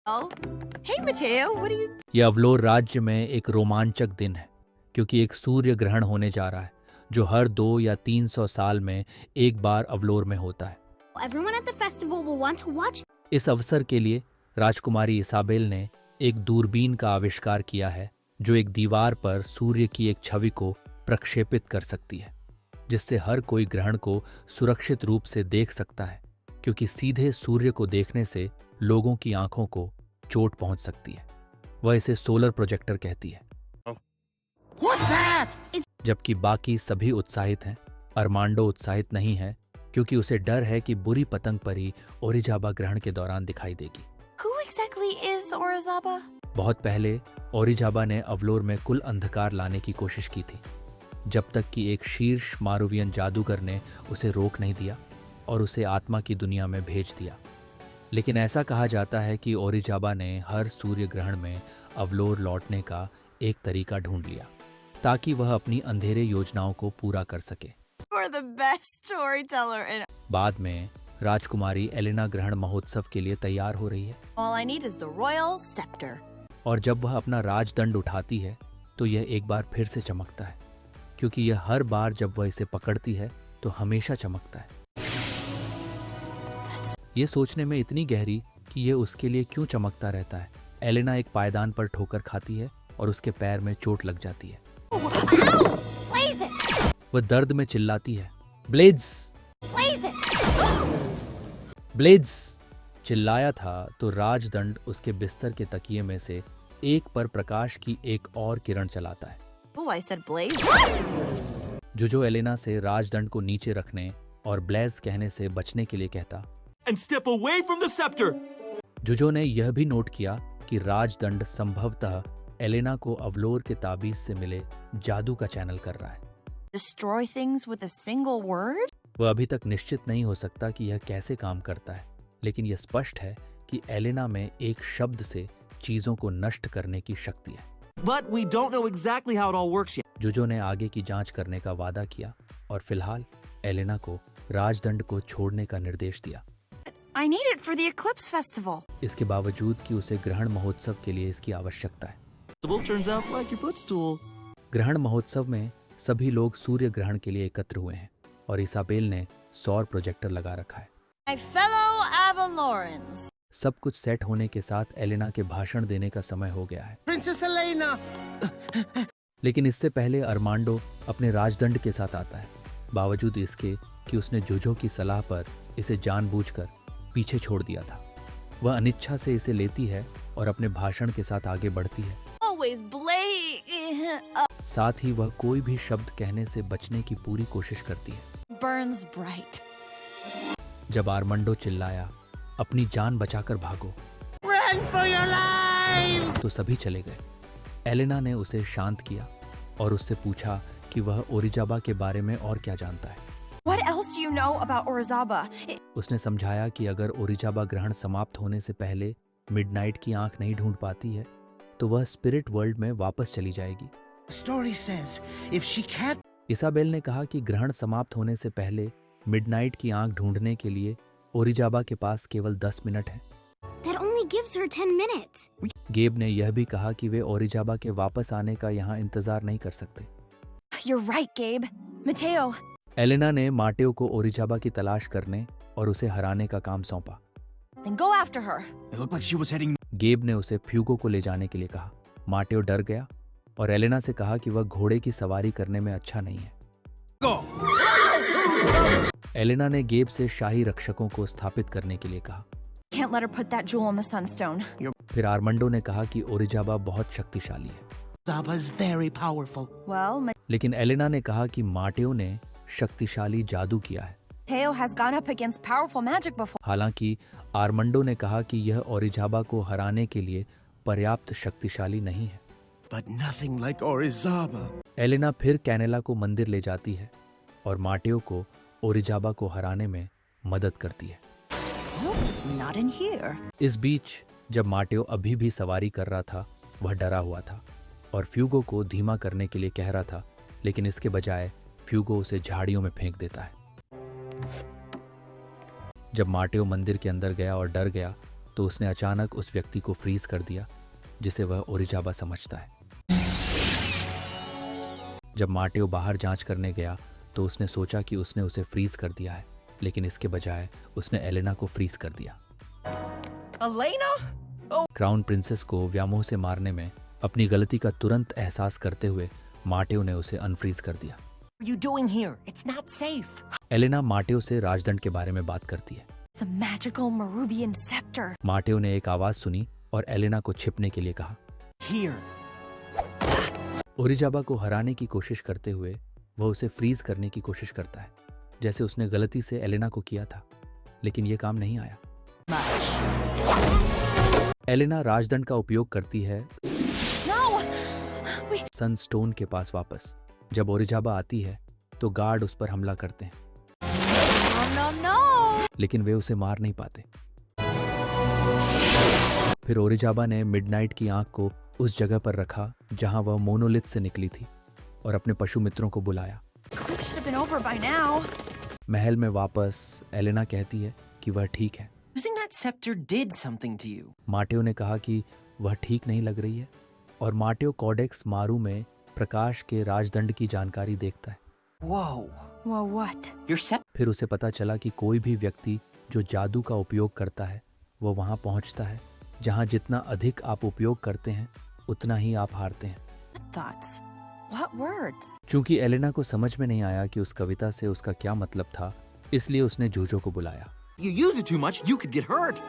Oh, hey Mateo, what are you? यह अवलोर राज्य में एक रोमांचक दिन है क्योंकि एक सूर्य ग्रहण होने जा रहा है जो हर 2 या 300 साल में एक बार अवलोर में होता है। Everyone at the festival will want to watch. इस अवसर के लिए राजकुमारी इसाबेल ने एक दूरबीन का आविष्कार किया है जो एक दीवार पर सूर्य की एक छवि को प्रक्षेपित कर सकती है, जिससे हर कोई ग्रहण को सुरक्षित रूप से देख सकता है, क्योंकि सीधे सूर्य को देखने से लोगों की आंखों को चोट पहुंच सकती है। वह इसे सोलर प्रोजेक्टर कहती है। What's that? जबकि बाकी सभी उत्साहित हैं, अरमांडो उत्साहित नहीं है क्योंकि उसे डर है कि बुरी पतंग परी ओरिजाबा ग्रहण के दौरान दिखाई देगी। Who exactly is Orizaba? बहुत पहले ओरिजाबा ने अवलोर में कुल अंधकार लाने की कोशिश की थी, जब तक कि एक शीर्ष मारुवियन जादूगर ने उसे रोक नहीं दिया और उसे आत्मा की दुनिया में भेज दिया। लेकिन ऐसा कहा जाता है कि ओरिजाबा ने हर सूर्य ग्रहण में अवलोर लौटने का एक तरीका ढूंढ लिया ताकि वह अपनी अंधेरे योजनाओं को पूरा कर सके। You're the best storyteller in. बाद में राजकुमारी एलेना ग्रहण महोत्सव के लिए तैयार हो रही है All I need is the royal scepter. और जब वह अपना राजदंड उठाती है तो यह एक बार फिर से चमकता है, क्योंकि यह हर बार जब वह इसे पकड़ती है तो हमेशा चमकता है। ये सोचने में इतनी गहरी कि यह उसके लिए क्यों चमकता रहता है। एलेना एक पायदान पर ठोकर खाती है और उसके पैर में चोट लग जाती है। Blazes! वह दर्द में चिल्लाती है, ब्लेड्स! Blazes! ब्लेड्स! चिल्लाया था तो राजदंड उसके बिस्तर के तकिए में से एक पर प्रकाश की एक और किरण चलाता है। Oh, I said blaze. जो एलेना से राजदंड को नीचे रखने और ब्लेज कहने से बचने के लिए कहता। And step away from the scepter! जुजो ने यह भी नोट किया कि राजदंड संभवतः एलेना को अवलोर के ताबीज से मिले जादू का चैनल कर रहा है। Destroy things with a single word? वह अभी तक निश्चित नहीं हो सकता कि यह कैसे काम करता है, लेकिन यह स्पष्ट है कि एलेना में एक शब्द से चीजों को नष्ट करने की शक्ति है। But we don't know exactly how it all works yet. जुजो ने आगे की जांच करने का वादा किया और फिलहाल एलेना को राजदंड को छोड़ने का निर्देश दिया। I need it for the Eclipse Festival. इसके बावजूद कि उसे ग्रहण महोत्सव के लिए इसकी आवश्यकता है। Turns out like your footstool. ग्रहण महोत्सव में सभी लोग सूर्य ग्रहण के लिए एकत्र हुए हैं और इसाबेल ने सौर प्रोजेक्टर लगा रखा है। My fellow Avalorans. सब कुछ सेट होने के साथ एलेना के भाषण देने का समय हो गया है। Princess Elena! लेकिन इससे पहले अरमांडो अपने राजदंड के साथ आता है, बावजूद इसके कि उसने जोजो की सलाह पर इसे जानबूझकर पीछे छोड़ दिया था। वह अनिच्छा से इसे लेती है और अपने भाषण के साथ आगे बढ़ती है। Always blaze. साथ ही वह कोई भी शब्द कहने से बचने की पूरी कोशिश करती है। Burns bright. जब आर्मंडो चिल्लाया, अपनी जान बचाकर भागो, Run for your lives! तो सभी चले गए। एलेना ने उसे शांत किया और उससे पूछा कि वह ओरिजाबा के बारे में और क्या जानता है। What else do you know about Orizaba? उसने समझाया कि अगर ओरिजाबा ग्रहण समाप्त होने से पहले मिडनाइट की आंख नहीं ढूंढ पाती है तो वह स्पिरिट वर्ल्ड में वापस चली जाएगी। Story says if she can't. Isabel ने कहा कि ग्रहण समाप्त होने से पहले मिडनाइट की आंख ढूंढने के लिए ओरिजाबा के पास केवल 10 मिनट हैं। That only gives her 10 minutes. गेब ने यह भी कहा कि वे ओरिजाबा के वापस आने का यहाँ इंतजार नहीं कर सकते। You're right, Gabe. Mateo. Elena ने माटेओ को ओरिजाबा की तलाश करने और उसे हराने का काम सौंपा। Then go after her. It looked like she was heading. गेब ने उसे फ्यूगो को ले जाने के लिए कहा। माटेओ डर गया और एलेना से कहा कि वह घोड़े की सवारी करने में अच्छा नहीं है। Go! एलेना ने गेब से शाही रक्षकों को स्थापित करने के लिए कहा। Can't let her put that jewel in the sunstone. फिर आर्मंडो ने कहा कि ओरिजाबा बहुत शक्तिशाली है, Zaba's very powerful. Well, लेकिन एलेना ने कहा कि माटेओ ने शक्तिशाली जादू किया है। Mateo has gone up against powerful magic before. हालांकि आर्मंडो ने कहा कि यह ओरिजाबा को हराने के लिए पर्याप्त शक्तिशाली नहीं है। But nothing like Orizaba. Elena फिर कैनेला को मंदिर ले जाती है और माटेओ को ओरिजाबा को हराने में मदद करती है। Not in here. इस बीच जब माटेओ अभी भी सवारी कर रहा था, वह डरा हुआ था और फ्यूगो को धीमा करने के लिए कह रहा था, लेकिन इसके बजाय फ्यूगो उसे झाड़ियों में फेंक देता है। जब माटेओ मंदिर के अंदर गया और डर गया तो उसने अचानक उस व्यक्ति को फ्रीज कर दिया जिसे वह ओरिजाबा समझता है। जब माटेओ बाहर जांच करने गया तो उसने सोचा कि उसने उसे फ्रीज कर दिया है, लेकिन इसके बजाय उसने एलेना को फ्रीज कर दिया। Elena? क्राउन प्रिंसेस को व्यामोह से मारने में अपनी गलती का तुरंत एहसास करते हुए माटेओ ने उसे अनफ्रीज कर दिया। What are you doing here? It's not safe. Elena Mateo से राजदंड के बारे में बात करती है। It's a magical Marubian scepter. माटेओ ने एक आवाज सुनी और एलेना को छिपने के लिए कहा। Here. ओरिजाबा को हराने की कोशिश करते हुए वह उसे फ्रीज करने की कोशिश करता है, जैसे उसने गलती से एलेना को किया था, लेकिन यह काम नहीं आया। एलेना राजदंड का उपयोग करती है No! सनस्टोन के पास वापस। जब ओरिजाबा आती है तो गार्ड उस पर हमला करते हैं, No, no! लेकिन वे उसे मार नहीं पाते। फिर ओरिजाबा ने मिडनाइट की आंख को उस जगह पर रखा जहां वह मोनोलिथ से निकली थी और अपने पशु मित्रों को बुलाया। Eclipse should have been over by now. महल में वापस एलेना कहती है कि वह ठीक है। Using that scepter did something to you. माटेओ ने कहा कि वह ठीक नहीं लग रही है और माटेओ कॉडेक्स मारू में प्रकाश के राजदंड की जानकारी देखता है। Whoa. Well, what? Your scepter? फिर उसे पता चला कि कोई भी व्यक्ति जो जादू का उपयोग करता है वो वहां पहुंचता है जहां जितना अधिक आप उपयोग करते हैं उतना ही आप हारते हैं। What thoughts? What words? चूंकि एलेना को समझ में नहीं आया कि उस कविता से उसका क्या मतलब था, इसलिए उसने जूजो को बुलाया। You use it too much, you could get hurt.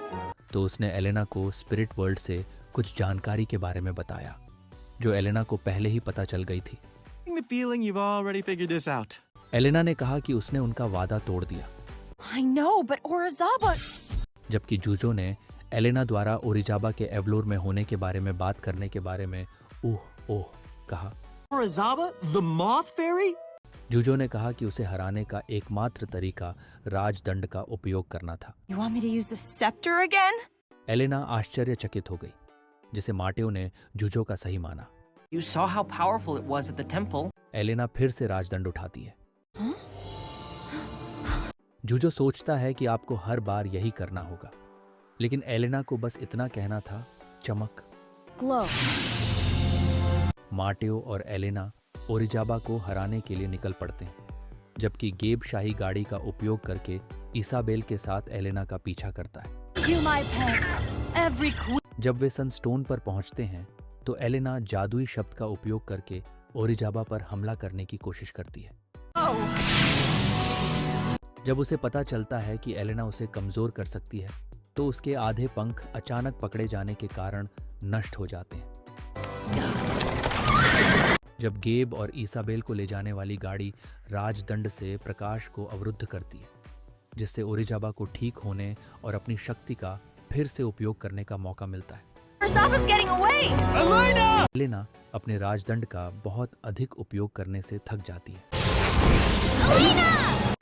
तो उसने एलेना को स्पिरिट वर्ल्ड से कुछ जानकारी के बारे में बताया जो एलेना को पहले ही पता चल गई थी। The feeling you've already figured this out. Elena ने कहा कि उसने उनका वादा तोड़ दिया, I know, but Orizaba. जबकि जूजो ने एलेना द्वारा ओरिजाबा के एवलोर में होने के बारे में बात करने के बारे में ओह ओह कहा। Orizaba, the moth fairy? जूजो ने कहा कि उसे हराने का एकमात्र तरीका राजदंड का उपयोग करना था। You want me to use the scepter again? Elena आश्चर्यचकित हो गई, जिसे माटेओ ने जूजो का सही माना। You saw how powerful it was at the temple. Elena फिर से राजदंड उठाती है। जूजो सोचता है कि आपको हर बार यही करना होगा, लेकिन एलेना को बस इतना कहना था, चमक। Glow. माटेओ और एलेना ओरिजाबा को हराने के लिए निकल पड़ते हैं, जबकि गेब शाही गाड़ी का उपयोग करके इसाबेल के साथ एलेना का पीछा करता है। You my pets. Every queen. जब वे सनस्टोन पर पहुंचते हैं तो एलेना जादुई शब्द का उपयोग करके ओरिजाबा पर हमला करने की कोशिश करती है। Oh. जब उसे पता चलता है कि एलेना उसे कमजोर कर सकती है तो उसके आधे पंख अचानक पकड़े जाने के कारण नष्ट हो जाते हैं। जब गेब और इसाबेल को ले जाने वाली गाड़ी राजदंड से प्रकाश को अवरुद्ध करती है, जिससे ओरिजाबा को ठीक होने और अपनी शक्ति का फिर से उपयोग करने का मौका मिलता है। Orizaba's getting away. एलेना अपने राजदंड का बहुत अधिक उपयोग करने से थक जाती है।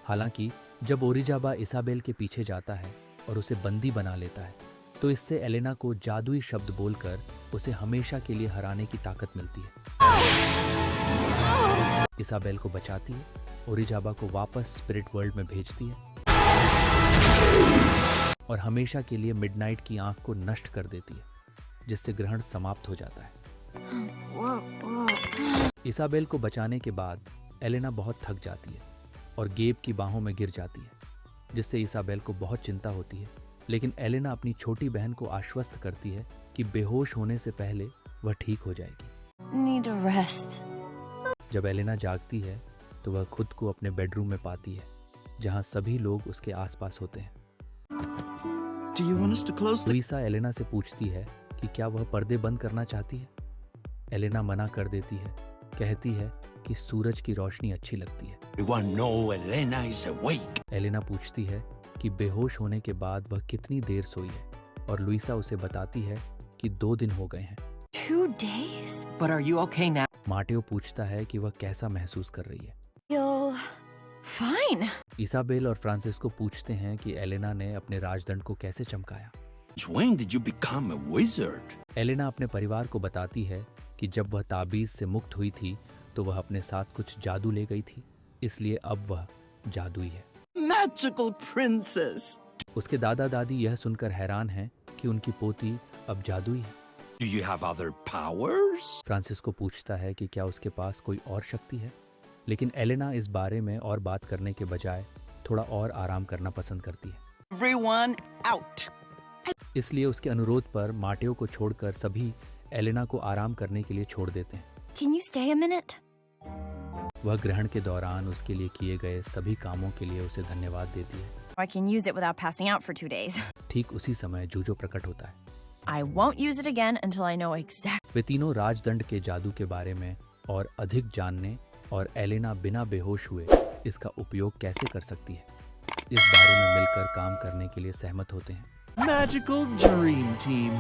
हालांकि जब ओरिजाबा इसाबेल के पीछे जाता है और उसे बंदी बना लेता है तो इससे एलेना को जादुई शब्द बोलकर उसे हमेशा के लिए हराने की ताकत मिलती है। इसाबेल को बचाती है, ओरिजाबा को वापस स्पिरिट वर्ल्ड में भेजती है और हमेशा के लिए मिडनाइट की आंख को नष्ट कर देती है, जिससे ग्रहण समाप्त हो जाता है। इसाबेल को बचाने के बाद एलेना बहुत थक जाती है और गेब की बाहों में गिर जाती है, जिससे इसाबेल को बहुत चिंता होती है, लेकिन एलेना अपनी छोटी बहन को आश्वस्त करती है कि बेहोश होने से पहले वह ठीक हो जाएगी। Need a rest. जब एलेना जागती है तो वह खुद को अपने बेडरूम में पाती है, जहां सभी लोग उसके आसपास होते हैं। Do you want us to close the... Luisa Elena से पूछती है कि क्या वह पर्दे बंद करना चाहती है। एलेना मना कर देती है, कहती है कि सूरज की रोशनी अच्छी लगती है। Everyone know Elena is awake. Elena पूछती है कि बेहोश होने के बाद वह कितनी देर सोई है और लुइसा उसे बताती है कि 2 दिन हो गए हैं। 2 days? But are you okay now? माटेओ पूछता है कि वह कैसा महसूस कर रही है। Feel fine. इसाबेल और फ्रांसिस्को पूछते हैं कि एलेना ने अपने राजदंड को कैसे चमकाया। When did you become a wizard? Elena अपने परिवार को बताती है कि जब वह ताबीज से मुक्त हुई थी तो वह अपने साथ कुछ जादू ले गई थी, इसलिए अब वह जादुई है। Magical princess. उसके दादा दादी यह सुनकर हैरान हैं कि कि उनकी पोती अब जादुई है। Do you have other powers? Francisco पूछता है कि क्या उसके पास कोई और शक्ति है, लेकिन एलेना इस बारे में और बात करने के बजाय थोड़ा और आराम करना पसंद करती है। Everyone out. इसलिए उसके अनुरोध पर माटेओ को छोड़कर सभी एलेना को आराम करने के लिए छोड़ देते हैं। Can you stay a minute? वह ग्रहण के दौरान उसके लिए किए गए सभी कामों के लिए उसे धन्यवाद देती है। I can use it without passing out for 2 days. ठीक उसी समय जूजो प्रकट होता है। I won't use it again until I know exactly. वे तीनों राजदंड के जादू के बारे में और अधिक जानने और एलेना बिना बेहोश हुए इसका उपयोग कैसे कर सकती है, इस बारे में मिलकर काम करने के लिए सहमत होते हैं। Magical Dream Team.